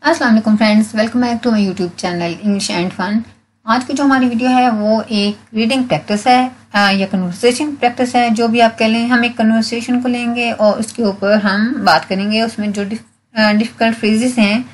अस्सलाम वालेकुम friends, welcome back to my YouTube channel English and fun. आज की जो हमारी वीडियो है वो एक रीडिंग प्रैक्टिस है या कन्वर्सेशन प्रैक्टिस है, जो भी आप कह लें। हम एक कन्वर्सेशन को लेंगे और उसके ऊपर हम बात करेंगे। उसमें जो डिफ़िकल्ट फ्रेजेस हैं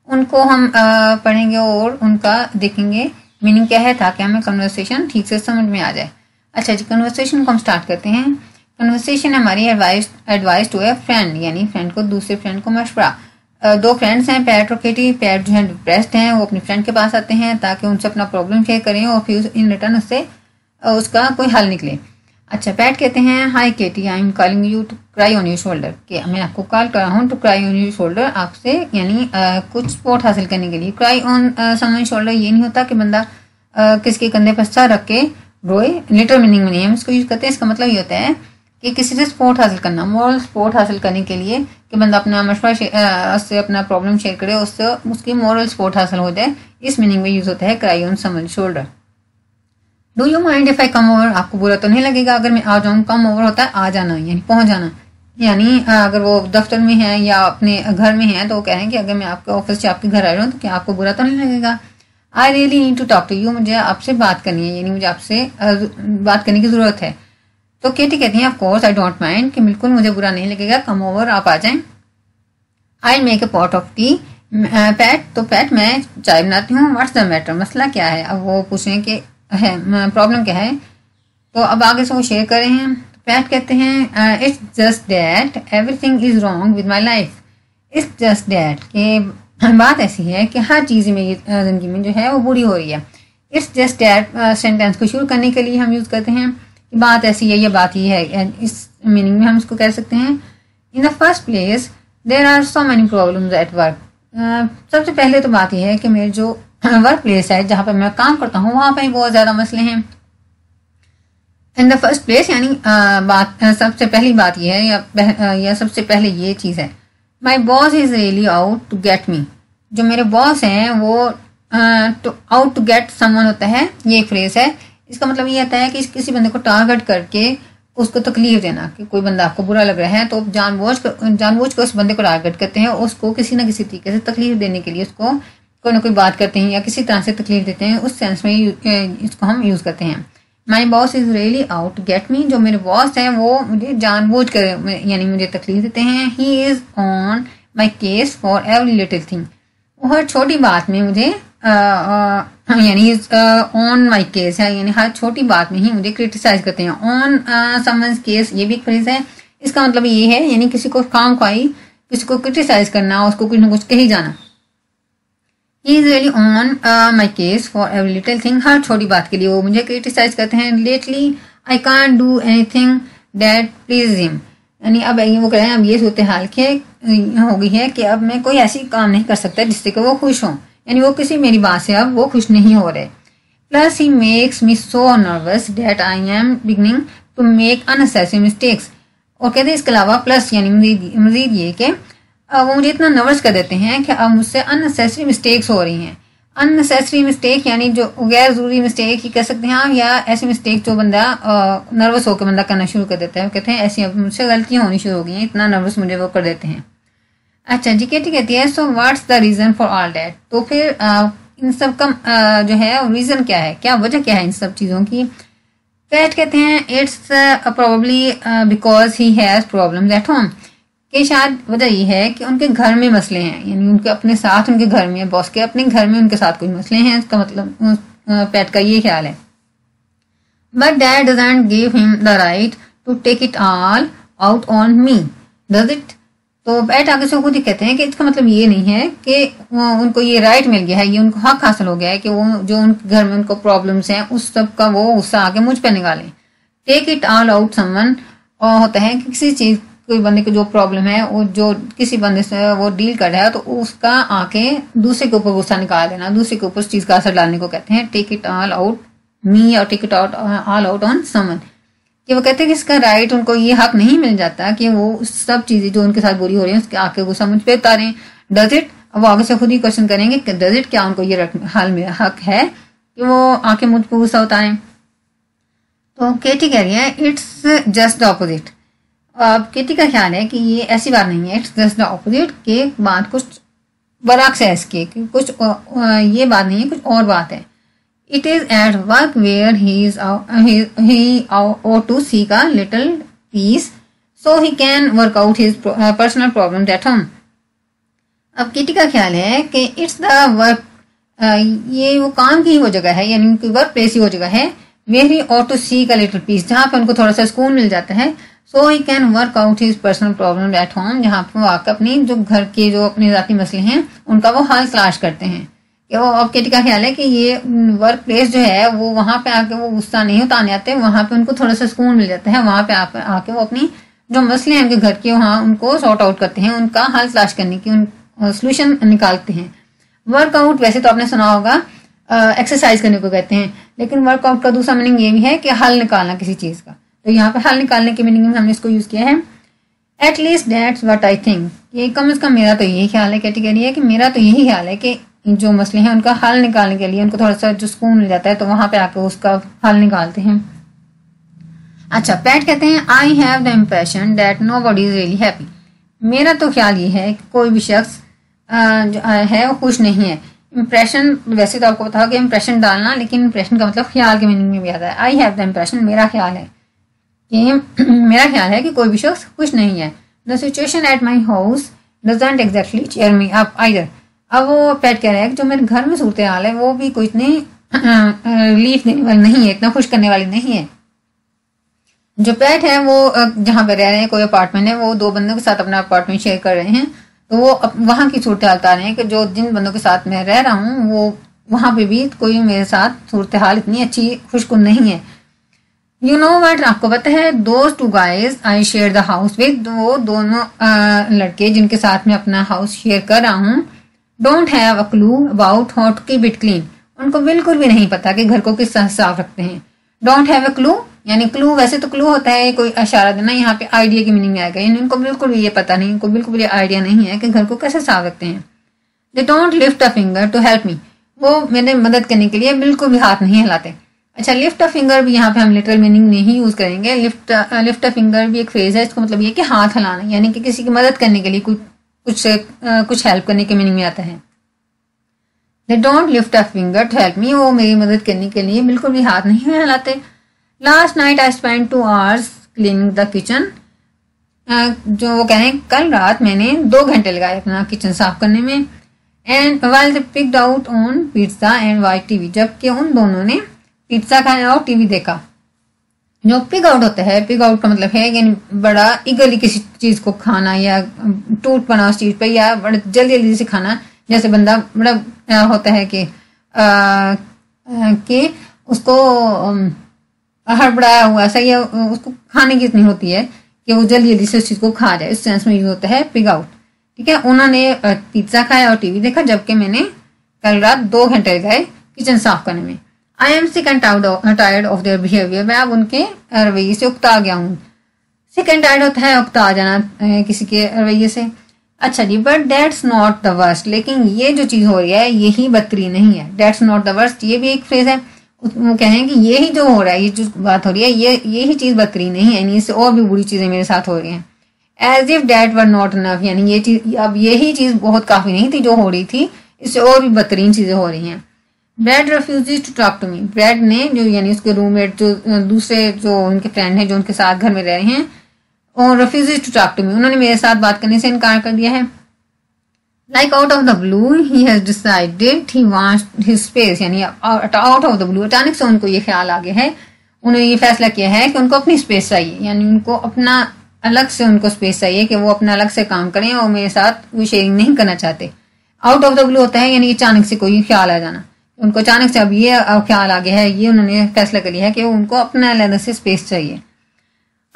उनको हम पढ़ेंगे और उनका देखेंगे मीनिंग क्या है, ताकि हमें कन्वर्सेशन ठीक से समझ में आ जाए। अच्छा जी, कन्वर्सेशन को हम स्टार्ट करते हैं। कन्वर्सेशन हमारी एडवाइस टू ए फ्रेंड, यानी फ्रेंड को दूसरे फ्रेंड को मशवरा। दो फ्रेंड्स हैं, पैट और केटी। पैट जो है डिप्रेस्ड हैं, वो अपने फ्रेंड के पास आते हैं ताकि उनसे अपना प्रॉब्लम शेयर करें और फिर इन रिटर्न उससे उसका कोई हल निकले। अच्छा, पैट कहते हैं, hi Katie, I am calling you to cry on your shoulder, कि मैं आपको कॉल कर रहा हूँ to cry on your shoulder, आपसे यानी कुछ सपोर्ट हासिल करने के लिए। क्राई ऑन समवन शोल्डर ये नहीं होता कि बंदा किसके कंधे पर सर रख के रोए, लिटरल मीनिंग में नहीं हम इसको यूज़ करते हैं। इसका मतलब ये होता है कि किसी से सपोर्ट हासिल करना, मॉरल सपोर्ट हासिल करने के लिए कि बंदा अपना मशवरा उससे अपना प्रॉब्लम शेयर करे, उससे उसकी मॉरल सपोर्ट हासिल हो जाए, इस मीनिंग में यूज होता है cry on someone shoulder. Do you mind if I come over, आपको बुरा तो नहीं लगेगा अगर मैं आ जाऊँ। कम ओवर होता है आ जाना, यानी पहुंच जाना। यानी अगर वो दफ्तर में है या अपने घर में है तो वो कह रहे हैं कि अगर मैं आपके ऑफिस से आपके घर आ रहा हूँ तो क्या आपको बुरा तो नहीं लगेगा। I really need to talk to you, मुझे आपसे बात करनी है, यानी मुझे आपसे बात करने की जरूरत है। तो केटी कहती हैं, of course I don't mind, कि बिल्कुल मुझे बुरा नहीं लगेगा, कम ओवर, आप आ जाएं। I make a pot of T, PAT, तो पैट मैं चाय बनाती हूँ। व्हाट्स द मैटर, मसला क्या है। अब वो पूछें कि है प्रॉब्लम क्या है, तो अब आगे से वो शेयर कर रहे हैं। पैट कहते हैं, it's just that everything is wrong with my life. It's just that, कि बात ऐसी है कि हर चीज़ में जिंदगी में जो है वो बुरी हो रही है। इट्स जस्ट डैट सेंटेंस को शुरू करने के लिए हम यूज़ करते हैं कि बात ऐसी है या बात ये है। इस मीनिंग में हम इसको कह सकते हैं, in the first place there are so many problems at work. सबसे पहले तो बात यह है कि मेरे जो वर्क प्लेस है, जहाँ पर मैं काम करता हूँ, वहाँ पर बहुत ज़्यादा मसले हैं। इन द फर्स्ट प्लेस यानी सबसे पहली बात यह है या सबसे पहले ये चीज़ है, my boss is really out to get me. जो मेरे बॉस हैं वो आउट टू गेट समवन होता है, ये एक फ्रेज है। इसका मतलब ये आता है कि किसी बंदे को टारगेट करके उसको तकलीफ देना, कि कोई बंदा आपको बुरा लग रहा है तो जानबूझ कर उस बंदे को टारगेट करते हैं, उसको किसी ना किसी तरीके से तकलीफ देने के लिए उसको कोई ना कोई बात करते हैं या किसी तरह से तकलीफ देते हैं। उस सेंस में इसको हम यूज़ करते हैं। My boss is really out to get me, जो मेरे बॉस हैं वो मुझे जानबूझ कर यानी मुझे तकलीफ देते हैं। He is on my case for every little thing, वो हर छोटी बात में मुझे यानी ऑन माई केस है, यानी हर छोटी बात में ही मुझे क्रिटिसाइज करते हैं। ऑन समवन्स केस, ये भी एक फ्रेज है। इसका मतलब ये है यानी किसी को काम खाई, किसी को क्रिटिसाइज करना, उसको कुछ ना कुछ कही जाना। He is really on my case for every little thing, हर छोटी बात के लिए वो मुझे क्रिटिसाइज करते हैं। Lately I can't do anything that please him, यानी अब वो कह रहे हैं अब ये सूरत हाल हो गई है कि अब मैं कोई ऐसी काम नहीं कर सकता जिससे कि वो खुश हों, यानी वो किसी मेरी बात से अब वो खुश नहीं हो रहे। Plus he makes me so nervous that I am beginning to make unnecessary mistakes, और कहते हैं इसके अलावा प्लस यानी मजीद ये कि वो मुझे इतना नर्वस कर देते हैं कि अब मुझसे अननेसेसरी मिस्टेक्स हो रही हैं। अननेसेसरी मिस्टेक यानी जो गैर जरूरी मिस्टेक ही कह सकते हैं, या ऐसी मिस्टेक जो बंदा नर्वस होकर बंदा करना शुरू कर देता है। वो कहते हैं ऐसी अब मुझसे गलतियां होनी शुरू हो गई हैं, इतना नर्वस मुझे वो कर देते हैं। अच्छा जी, केटी कहती है, so what's the reason for all that, तो फिर इन सब का जो है रीजन क्या है, क्या वजह क्या है इन सब चीज़ों की। पैट कहते हैं, it's probably because he has problems at home, कि शायद वजह ये है कि उनके घर में मसले हैं, यानी उनके अपने साथ उनके घर में, बॉस के अपने घर में उनके साथ कोई मसले हैं। इसका मतलब पैट का ये ख्याल है। But that doesn't give him the right to take it all out on me, does it. तो पैट आगे से खुद ही कहते हैं कि इसका मतलब ये नहीं है कि उनको ये राइट मिल गया है, ये उनको हक हासिल हो गया है कि वो जो उनके घर में उनको प्रॉब्लम्स हैं उस सब का वो गुस्सा आके मुझ पर निकालें। Take it all out someone और होता है कि किसी चीज़, कोई बंदे को जो प्रॉब्लम है वो जो किसी बंदे से वो डील कर रहा है तो उसका आके दूसरे के ऊपर गुस्सा निकाल देना, दूसरे के ऊपर उस चीज़ का असर डालने को कहते हैं take it all out me और take it out all out on someone. कि वो कहते हैं कि इसका राइट, उनको ये हक नहीं मिल जाता कि वो सब चीज़ें जो उनके साथ बुरी हो रही हैं उसके आके गुस्सा मुझ पे उतारें। डज इट, वो आगे से खुद ही क्वेश्चन करेंगे कि डज इट, क्या उनको ये हाल में हक है कि वो आके मुझ पर गुस्सा उतारें। तो केटी कह रही है, इट्स जस्ट द ऑपोजिट। अब केटी का ख्याल है कि ये ऐसी बात नहीं है, इट्स जस्ट द ऑपोजिट, कि बात कुछ बराक से इसके कुछ ये बात नहीं है, कुछ और बात है। It is at work where he ought to seek a little peace so he can work out his personal problems at home। अब किटी का ख्याल है कि इट्स द वर्क, ये वो काम की वो जगह है, यानी उनकी वर्क प्लेस ही वो जगह है, where he ought to seek a little peace, जहाँ पे उनको थोड़ा सा सुकून मिल जाता है। So he can work out his personal problem at home, जहाँ पे वो आकर अपनी जो घर के जो अपने ज़ाती मसले हैं उनका वो हल तलाश करते हैं। कि वो अब केटी का ख्याल है कि ये वर्क प्लेस जो है वो वहाँ पे आके वो गुस्सा नहीं उतारने आते, वहाँ पे उनको थोड़ा सा सुकून मिल जाता है, वहाँ पे आके वो अपनी जो मसले हैं उनके घर के वहाँ उनको सॉर्ट आउट करते हैं, उनका हल तलाश करने की सोल्यूशन निकालते हैं। वर्कआउट वैसे तो आपने सुना होगा एक्सरसाइज करने को कहते हैं, लेकिन वर्कआउट का दूसरा मीनिंग ये भी है कि हल निकालना किसी चीज़ का। तो यहाँ पे हल निकालने के मीनिंग में हमने इसको यूज़ किया है। At least that's what I think, ये कम से कम मेरा तो यही ख्याल है, कैटेगरी है कि मेरा तो यही ख्याल है कि जो मसले हैं उनका हल निकालने के लिए उनको थोड़ा सा जो सुकून मिल जाता है तो वहाँ पे आकर उसका हल निकालते हैं। अच्छा, पैट कहते हैं I have the impression that nobody is really happy. मेरा तो ख्याल ये है कि कोई भी शख्स जो है वो खुश नहीं है। इम्प्रेशन वैसे तो आपको पता होगा इम्प्रेशन डालना, लेकिन इम्प्रेशन का मतलब ख्याल के मीनिंग में भी आता है। आई हैव द इम्प्रेशन, मेरा ख्याल है कि कोई भी शख्स खुश नहीं है। The situation at my house doesn't exactly cheer me up either. अब वो पैट कह रहा है कि जो मेरे घर में सूरत हाल है वो भी कोई इतनी रिलीफ देने वाली नहीं है, इतना खुश करने वाली नहीं है। जो पैट है वो जहाँ पे रह रहे हैं, कोई अपार्टमेंट है, वो 2 बंदों के साथ अपना अपार्टमेंट शेयर कर रहे हैं, तो वो वहाँ की सूरत हाल बता रहे हैं कि जो जिन बंदों के साथ मैं रह रहा हूँ वो वहाँ पे भी कोई मेरे साथ सूरत हाल इतनी अच्छी खुशकुन नहीं है। यू नो वट, आपको पता है, those 2 guys I share the house with, वो दोनों लड़के जिनके साथ मैं अपना हाउस शेयर कर रहा हूँ, don't have a clue about how to keep it clean. उनको बिल्कुल भी नहीं पता कि घर को किस तरह साफ रखते हैं। डोंट हैव अ क्लू यानी क्लू, वैसे तो क्लू होता है कोई इशारा देना, यहाँ पे आइडिया की मीनिंग में आएगा, यानी उनको बिल्कुल भी ये पता नहीं, उनको बिल्कुल भी आइडिया नहीं है कि घर को कैसे साफ रखते हैं। They don't lift a finger to help me, वो मेरे मदद करने के लिए बिल्कुल भी हाथ नहीं हिलाते। अच्छा, लिफ्ट अ फिंगर भी यहाँ पे हम लिटरल मीनिंग नहीं यूज करेंगे। लिफ्ट अ फिंगर भी एक फ्रेज है, इसका मतलब ये कि हाथ हिलाना, यानी कि किसी की मदद करने के लिए कुछ हेल्प करने के मीनिंग में आता है। They don't lift a finger to help me, वो मेरी मदद करने के लिए बिल्कुल भी हाथ नहीं हिलाते। Last night I spend 2 hours cleaning the kitchen, जो वो कह रहे हैं कल रात मैंने 2 घंटे लगाए अपना किचन साफ करने में। And while they picked out on pizza and white TV, जबकि उन दोनों ने पिज्जा खाया और टीवी देखा। जो पिग आउट होता है, पिग आउट का मतलब है यानी बड़ा ईगरली किसी चीज को खाना या टूट पड़ा उस चीज पर, या बड़ा जल्दी जल्दी से खाना, जैसे बंदा बड़ा होता है कि उसको हड़बड़ाया हुआ सा या उसको खाने की इतनी होती है कि वो जल्दी जल्दी से उस चीज को खा जाए, इस सेंस में यूज होता है पिग आउट। ठीक है, उन्होंने पिज्जा खाया और टीवी देखा, जबकि मैंने कल रात 2 घंटे लगाए किचन साफ करने में। I am sick and tired of their behaviour, मैं अब उनके रवैये से उकता गया हूँ। सिक एंड टायर्ड होता है उकता आ जाना किसी के रवैये से। अच्छा जी, but that's not the worst, लेकिन ये जो चीज हो रही है यही बदतरीन नहीं है। दैट्स नॉट द वर्स्ट, ये भी एक फ्रेज है, वो कह रहे हैं कि ये ही जो हो रहा है, ये जो बात हो रही है ये ही चीज बदतरीन नहीं है, यानी इससे और भी बुरी चीजें मेरे साथ हो रही हैं। As if that were not enough, यानी ये चीज अब यही चीज बहुत काफी नहीं थी जो हो रही थी, इससे और भी बदतरीन चीजें हो रही हैं। Brad refuses to talk to me, Brad ने जो यानी उसके रूममेट जो दूसरे जो उनके फ्रेंड हैं जो उनके साथ घर में रह रहे हैं, और refuses to talk to me, उन्होंने मेरे साथ बात करने से इनकार कर दिया है। Like out of the blue he has decided he wants his space, यानी आउट ऑफ द ब्लू अचानक से उनको ये ख्याल आ गया है, उन्होंने ये फैसला किया है कि उनको अपनी स्पेस चाहिए, यानी उनको अपना अलग से उनको स्पेस चाहिए कि वो अपना अलग से काम करें और मेरे साथ वो शेयरिंग नहीं करना चाहते। आउट ऑफ द ब्लू होता है यानी अचानक से कोई ख्याल आ जाना, उनको अचानक से अब ये ख्याल आ गया है, ये उन्होंने फैसला कर लिया है कि उनको अपना अलग से स्पेस चाहिए।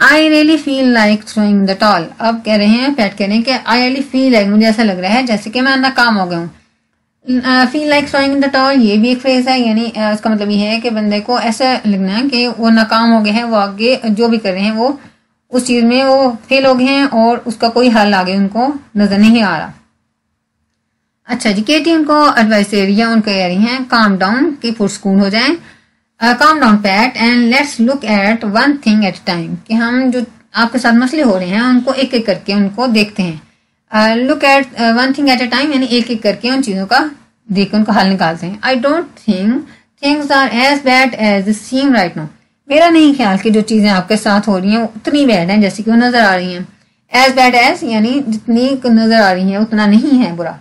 I really feel like throwing the tall, अब कह रहे हैं पैट कह रहे हैं कि आई रियली फील लाइक, मुझे ऐसा लग रहा है जैसे कि मैं नाकाम हो गया हूँ। Feel like throwing the tall ये भी एक फ्रेज है, यानी इसका मतलब ये है कि बंदे को ऐसा लगना है कि वो नाकाम हो गए हैं, वो आगे जो भी कर रहे हैं वो उस चीज में वो फेल हो गए हैं और उसका कोई हल आगे उनको नजर नहीं आ रहा। अच्छा जी, केटी उनको एडवाइस दे रही है, उनको कह रही हैं काम डाउन कि पुरस्कून हो जाए, calm down PAT and let's look at one thing at time, कि हम जो आपके साथ मसले हो रहे हैं उनको एक एक करके उनको देखते हैं। Look at one thing at a time, यानी एक एक करके उन चीज़ों का देख उनका हल निकालते हैं। I don't think things are as bad as they seem right now, मेरा नहीं ख्याल कि जो चीज़ें आपके साथ हो रही हैं वो उतनी बैड हैं जैसे कि वो नज़र आ रही हैं। एज बैड एज यानी जितनी नज़र आ रही हैं उतना नहीं है बुरा।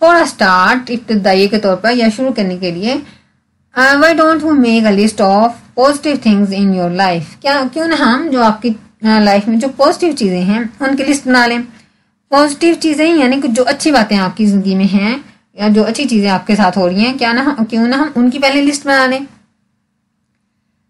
फॉर अ स्टार्ट, इब्तदाई के तौर पर या शुरू करने के लिए, why don't you make a list of positive things in your life, क्यों ना हम जो आपकी लाइफ में जो पॉजिटिव चीज़ें हैं उनकी लिस्ट बना लें। पॉजिटिव चीज़ें यानी कि जो अच्छी बातें आपकी ज़िंदगी में हैं या जो अच्छी चीज़ें आपके साथ हो रही हैं, क्यों ना हम उनकी पहले लिस्ट बना लें।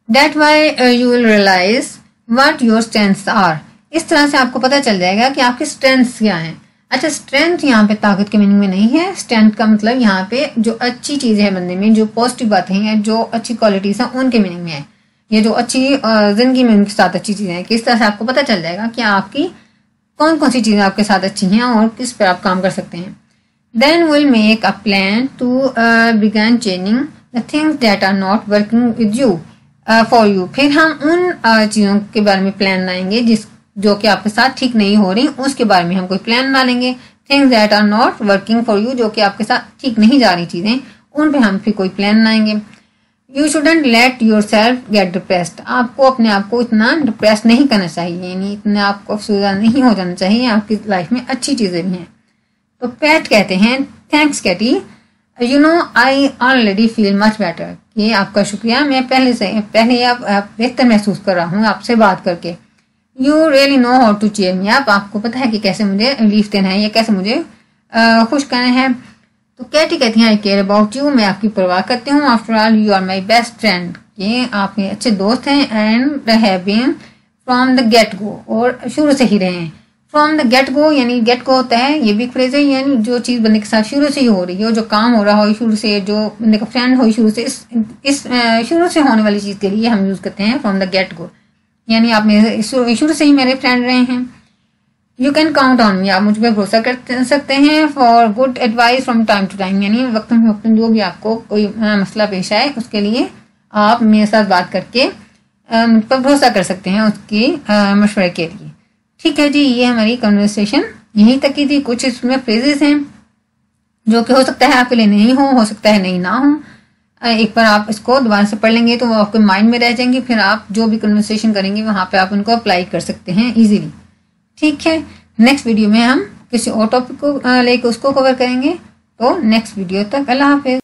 That way you will realize what your strengths are, इस तरह से आपको पता चल जाएगा कि आपकी स्ट्रेंथ्स क्या हैं। अच्छा, स्ट्रेंथ यहाँ पे ताकत के मीनिंग में नहीं है। स्ट्रेंथ का मतलब यहाँ पे जो अच्छी चीज़ें हैं बंदे में, जो पॉजिटिव बातें हैं, जो अच्छी क्वालिटीज हैं, उनके मीनिंग में है। ये जो अच्छी जिंदगी में उनके साथ अच्छी चीज़ें हैं, किस तरह से आपको पता चल जाएगा कि आपकी कौन कौन सी चीज़ें आपके साथ अच्छी हैं और किस पर आप काम कर सकते हैं। Then we'll make a plan to begin changing the things that are not working with you for you. फिर हम उन चीज़ों के बारे में प्लान लाएंगे जो कि आपके साथ ठीक नहीं हो रही, उसके बारे में हम कोई प्लान बना लेंगे। Things that are not working for you, जो कि आपके साथ ठीक नहीं जा रही चीज़ें, उन पे हम फिर कोई प्लान लाएंगे। You shouldn't let yourself get depressed. आपको अपने आप को इतना डिप्रेस नहीं करना चाहिए, यानी इतना आपको अफसरदा नहीं हो जाना चाहिए। आपकी लाइफ में अच्छी चीज़ें भी हैं। तो पैट कहते हैं, thanks Katie, you know I already feel much better, ये आपका शुक्रिया, मैं पहले आप बेहतर महसूस कर रहा हूँ आपसे बात करके। You really know how to cheer me up, आपको पता है कि कैसे मुझे रिलीफ देना है या कैसे मुझे खुश करना है। तो कैटी कहती हैं, आई केयर अबाउट यू, मैं आपकी परवाह करती हूँ। After all you are my best friend, ये आप मेरे अच्छे दोस्त हैं। And have been from the get go, और शुरू से ही रहे हैं। फ्रॉम द गेट गो यानी गेट गो होता है, ये भी फ्रेज है, यानी जो चीज़ बंदे के साथ शुरू से ही हो रही हो, जो काम हो रहा हो शुरू से, जो बंदे का फ्रेंड हो शुरू से, इस शुरू से होने वाली चीज़ के लिए हम यूज़ करते हैं फ्रॉम द गेट गो, यानी आप मेरे शुरू से ही मेरे फ्रेंड रहे हैं। You can count on me, आप मुझ पर भरोसा कर सकते हैं। For good advice from time to time, यानी वक्तन फवक्तन जो भी आपको कोई मसला पेश आए उसके लिए आप मेरे साथ बात करके मुझ पर भरोसा कर सकते हैं उसकी मशवरे के लिए। ठीक है जी, ये हमारी कन्वर्सेशन यहीं तक की थी। कुछ इसमें फ्रेजेस हैं जो कि हो सकता है आपके लिए नहीं हो सकता है नहीं ना हो। एक बार आप इसको दोबारा से पढ़ लेंगे तो वो आपके माइंड में रह जाएंगे, फिर आप जो भी कन्वर्सेशन करेंगे वहां पे आप उनको अप्लाई कर सकते हैं इजीली। ठीक है, नेक्स्ट वीडियो में हम किसी और टॉपिक को लेकर उसको कवर करेंगे। तो नेक्स्ट वीडियो तक अल्लाह हाफिज।